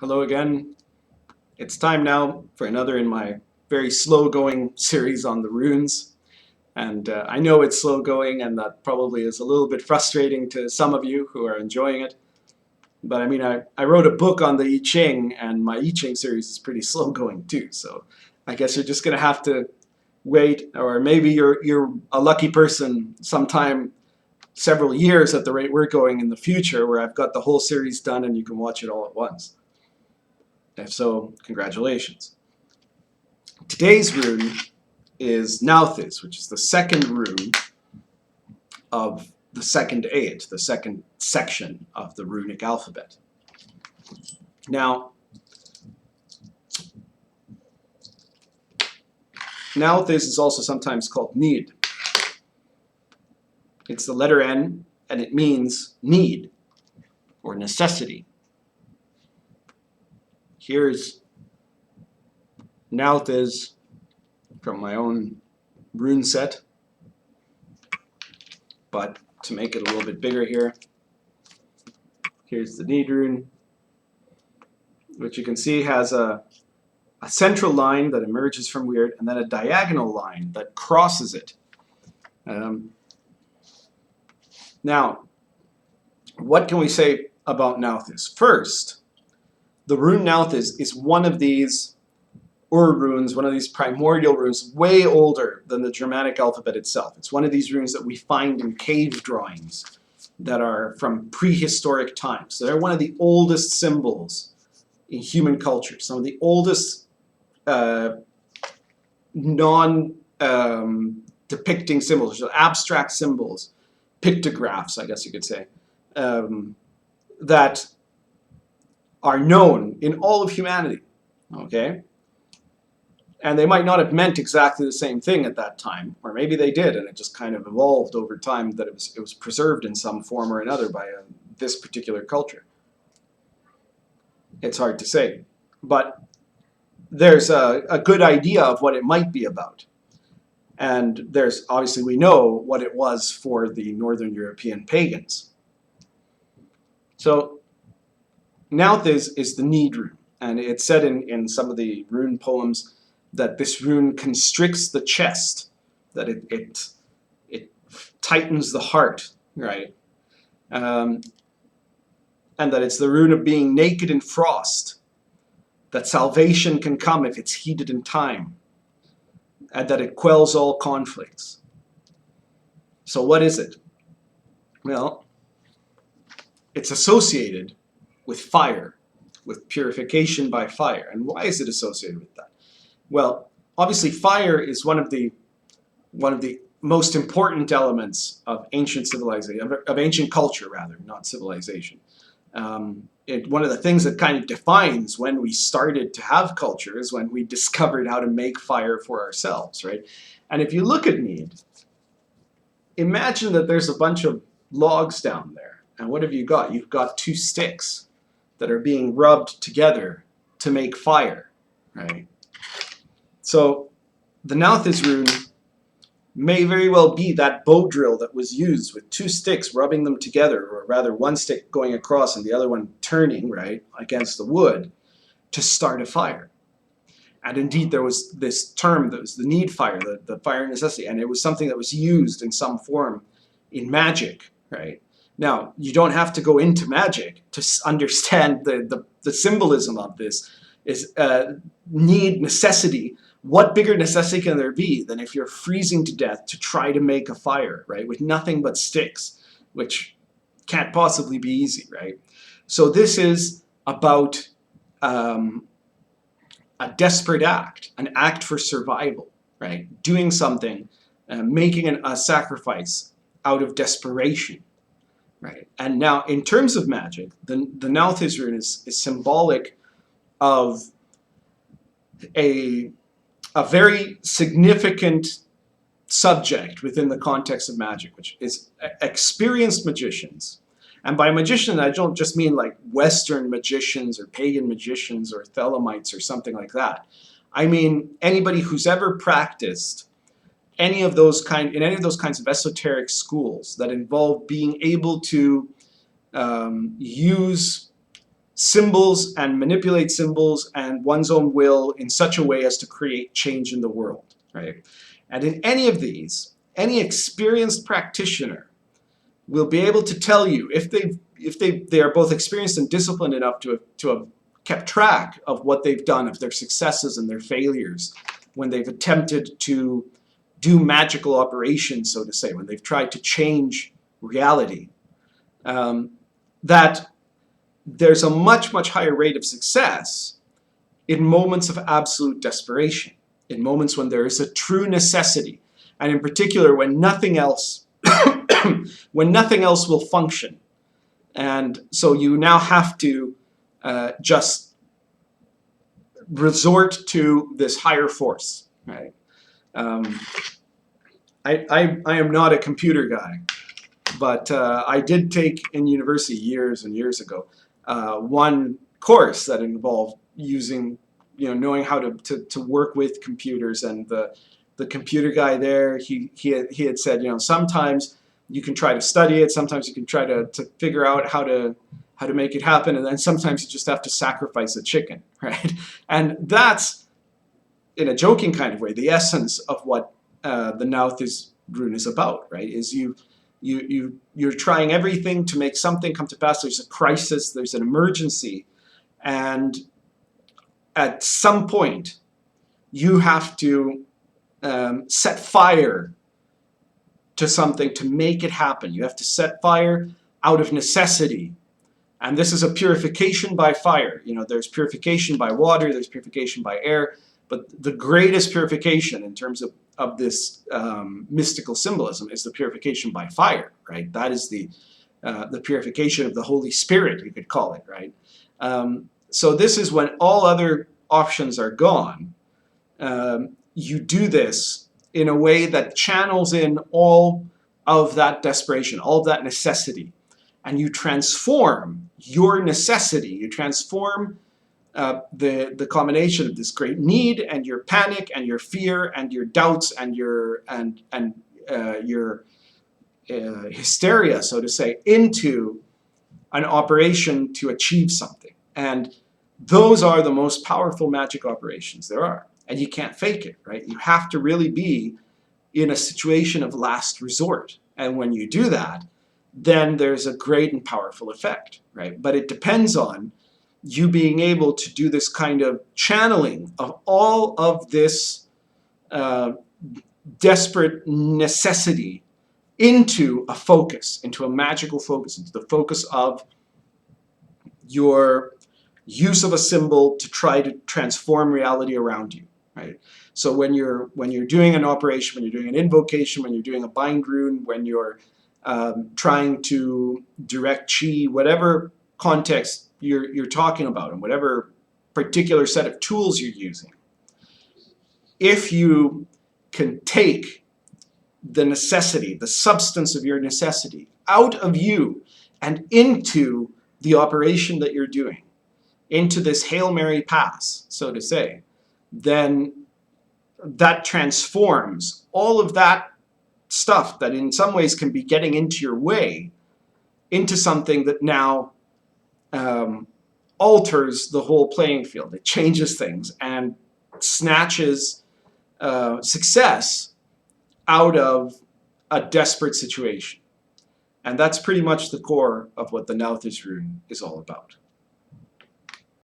Hello again. It's time now for another in my very slow going series on the runes. And I know it's slow going, and that probably is a little bit frustrating to some of you who are enjoying it. But I mean, I wrote a book on the I Ching, and my I Ching series is pretty slow going too. So I guess you're just going to have to wait, or maybe you're a lucky person sometime several years at the rate we're going in the future, where I've got the whole series done and you can watch it all at once. If so, congratulations. Today's rune is Nauthiz, which is the second rune of the second eight, the second section of the runic alphabet. Now, Nauthiz is also sometimes called Nied. It's the letter N, and it means need or necessity. Here's Nauthiz from my own rune set, but to make it a little bit bigger here, here's the Nied rune, which you can see has a central line that emerges from weird, and then a diagonal line that crosses it. Now, what can we say about Nauthiz? First, the rune Nauthiz is one of these runes, one of these primordial runes, way older than the Germanic alphabet itself. It's one of these runes that we find in cave drawings that are from prehistoric times. So they're one of the oldest symbols in human culture, some of the oldest non-depicting symbols, so abstract symbols, pictographs, I guess you could say, that are known in all of humanity, okay? And they might not have meant exactly the same thing at that time, or maybe they did, and it just kind of evolved over time that it was preserved in some form or another by this particular culture. It's hard to say, but there's a good idea of what it might be about. And there's, obviously we know what it was for the Northern European pagans. So Nauthiz is the Nied rune, and it's said in some of the rune poems that this rune constricts the chest, that it tightens the heart, right? And that it's the rune of being naked in frost, that salvation can come if it's heeded in time, and that it quells all conflicts. So what is it? Well, it's associated with fire, with purification by fire. And why is it associated with that? Well, obviously fire is one of the most important elements of ancient civilization, of ancient culture rather, not civilization. One of the things that kind of defines when we started to have culture is when we discovered how to make fire for ourselves, right? And if you look at Nied, imagine that there's a bunch of logs down there. And what have you got? You've got two sticks that are being rubbed together to make fire, right? So the Nauthiz rune may very well be that bow drill that was used with two sticks rubbing them together, or rather one stick going across and the other one turning, right, against the wood to start a fire. And indeed there was this term that was the need fire, the fire necessity, and it was something that was used in some form in magic, right? Now, you don't have to go into magic to understand the symbolism of this. Is need, necessity. What bigger necessity can there be than if you're freezing to death to try to make a fire, right, with nothing but sticks, which can't possibly be easy, right? So this is about a desperate act, an act for survival, right? Doing something, making a sacrifice out of desperation, right? And now, in terms of magic, the Nauthiz rune is symbolic of a very significant subject within the context of magic, which is experienced magicians. And by magician, I don't just mean like Western magicians or pagan magicians or Thelemites or something like that. I mean anybody who's ever practiced any of those kinds of esoteric schools that involve being able to use symbols and manipulate symbols and one's own will in such a way as to create change in the world, right? And in any of these, any experienced practitioner will be able to tell you, if they are both experienced and disciplined enough to have kept track of what they've done, of their successes and their failures, when they've attempted to do magical operations, so to say, when they've tried to change reality, that there's a much, much higher rate of success in moments of absolute desperation, in moments when there is a true necessity, and in particular when nothing else when nothing else will function. And so you now have to just resort to this higher force, right? I am not a computer guy, but I did take in university years and years ago one course that involved using, knowing how to work with computers, and the computer guy there, he had said, sometimes you can try to study it, sometimes you can try to figure out how to make it happen, and then sometimes you just have to sacrifice a chicken, right? And that's, in a joking kind of way, the essence of what the Nauthiz rune is about, right? Is you're trying everything to make something come to pass. There's a crisis, there's an emergency, and at some point you have to set fire to something to make it happen. You have to set fire out of necessity. And this is a purification by fire. There's purification by water, there's purification by air, but the greatest purification in terms of this mystical symbolism is the purification by fire, right? That is the purification of the Holy Spirit, you could call it, right? So this is when all other options are gone. You do this in a way that channels in all of that desperation, all of that necessity, and you transform your necessity. You transform the combination of this great need and your panic and your fear and your doubts and your hysteria, so to say, into an operation to achieve something. And those are the most powerful magic operations there are. And you can't fake it, right? You have to really be in a situation of last resort. And when you do that, then there's a great and powerful effect, right? But it depends on you being able to do this kind of channeling of all of this desperate necessity into a focus, into a magical focus, into the focus of your use of a symbol to try to transform reality around you, right? So when you're doing an operation, when you're doing an invocation, when you're doing a bind rune, when you're trying to direct chi, whatever context you're talking about, and whatever particular set of tools you're using, if you can take the necessity, the substance of your necessity, out of you and into the operation that you're doing, into this Hail Mary pass, so to say, then that transforms all of that stuff that in some ways can be getting into your way into something that now alters the whole playing field. It changes things and snatches success out of a desperate situation. And that's pretty much the core of what the Nauthiz rune is all about.